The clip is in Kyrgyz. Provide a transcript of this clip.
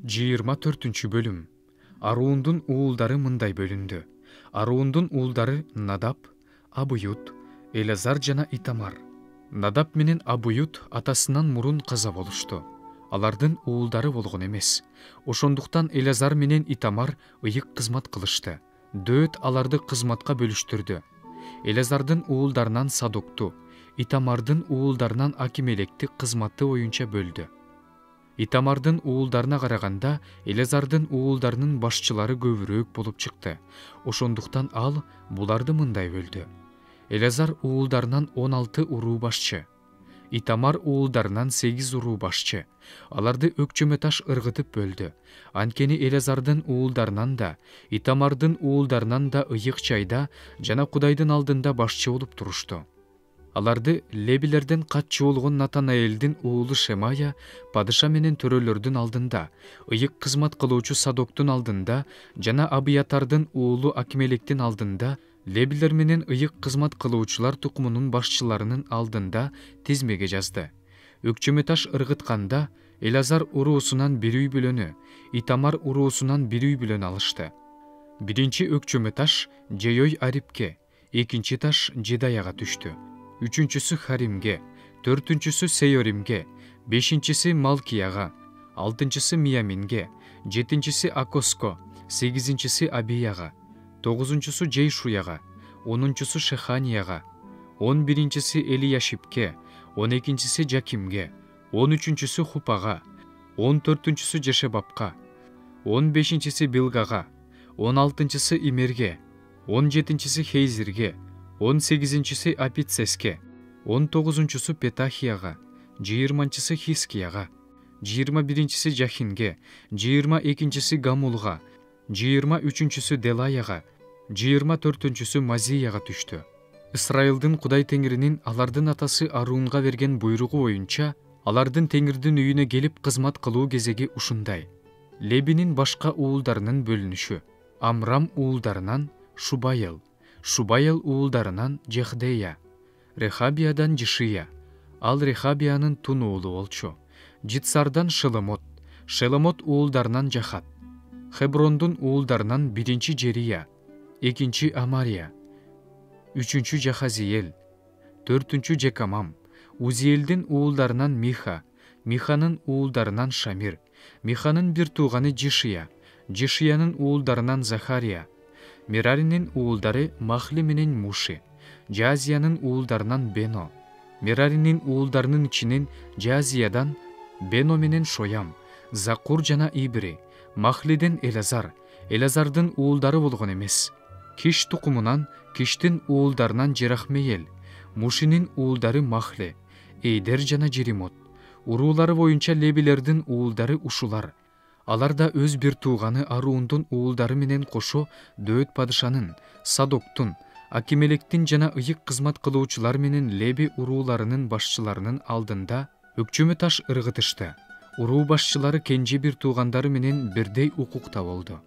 24 бөлүм. Аруундун уулдары мындай бөлүндү. Аруундун уулдары Надап, Абуют, Элазар жана Итамар. Надап менен Абуют атасынан мурун каза болушту. Алардын уулдары болгон эмес. Ошондуктан Элазар менен Итамар ыйык кызмат кылышты. Дөөт аларды кызматка бөлүштүрдү. Элазардын уулдарынан Садокту, Итамардын уулдарынан Акимелекти кызматы боюнча бөлдү. Итамардын уулдарына караганда Элазардын уулдарынын башчылары көбүрөөк болуп чыкты. Ошондуктан ал буларды мындай бөлдү. Элазар уулдарынан 16 уруу башчы, Итамар уулдарынан 8 уруу башчы. Аларды өкчөмө таш ыргытып бөлдү. Анткени Элазардын уулдарынан да, Итамардын уулдарынан да ыйык чайда жана Кудайдын алдында башчы болуп турушту. Аларды Лебилерден катчы болгон Натанаэлдин уулу Шемая падыша менен төрөлөрдүн алдында, ыйык кызмат кылуучу Садоктун алдында жана Абиятардын уулу Акимелектин алдында, Лебилер менен ыйык кызмат кылуучулар тукумунун башчыларынын алдында тизмеге жазды. Өкчөмө таш ыргытканда Элазар уруусунан бир үй бүлөнү, Итамар уруусунан бир үй бүлөнү алышты. Биринчи өкчөмө таш Жейой Арипке, экинчи таш Жедаяга түштү. Үчүнчүсү Харимге, төртүнчүсү Сейоримге, бешинчиси Малкияга, алтынчысы Мияминге, жетинчиси Акоско, сегизинчиси Абияга, тогузунчусу Жейшуяга, онунчусу Шеханияга, 11-чиси Элияшипке, 12-чиси Жакимге, 13-чүсү Хупага, 14-чүсү Жешебапка, 15-чиси Билгага, 16-чысы Имерге, 17-чиси Хейзирге, 18-чиси Апитсеске, 19-чүсү Петахияга, 20-чиси Хискияга, 21-чиси Жахинге, 22-чиси Гамулга, 23-чүсү Делаяга, 24-чүсү Мазияга түштү. Исраилдин Кудай Теңиринин алардын атасы Арунга берген буйругу боюнча, алардын Теңирдин үйүнө келип кызмат кылуу кезеги ушундай. Лебинин башка уулдарынын бөлүнүшү. Амрам уулдарынан Шубайыл, Шубайыл уулдарынан Жехдея, Рехабиядан Жишия, ал Рехабиянын тун уулу болчу. Житсардан Шеломот, Шеломот уулдарынан Жахат, Хеброндун уулдарынан биринчи Жерия, экинчи Амария, үчүнчү Жахазиел, төртүнчү Жекамам, Узиэлдин уулдарынан Миха, Миханын уулдарынан Шамир, Миханын бир тууганы Жишия, Жишиянын уулдарынан Захария, Мераринин уулдары Махли менен Муши, Жазиянын уулдарынан Бено, Мераринин уулдарынын ичинен Жазиядан Бено менен Шоям, Закур жана Ибри, Махлиден Элазар, Элазардын уулдары болгон эмес. Киш тукумунан Киштин уулдарынан Жерахмеел, Мушинин уулдары Махле, Эйдер жана Жеримот. Уруулары боюнча Лебилердин уулдары ушулар. Алар да өз бир тууганы Аруундун уулдары менен кошо Дөөт падышанын, Садоктун, Акимелектин жана ыйык кызмат кылуучулар менен Леби урууларынын башчыларынын алдында өкчөмө таш ыргытышты. Уруу башчылары кенже бир туугандары менен бирдей укукта болду.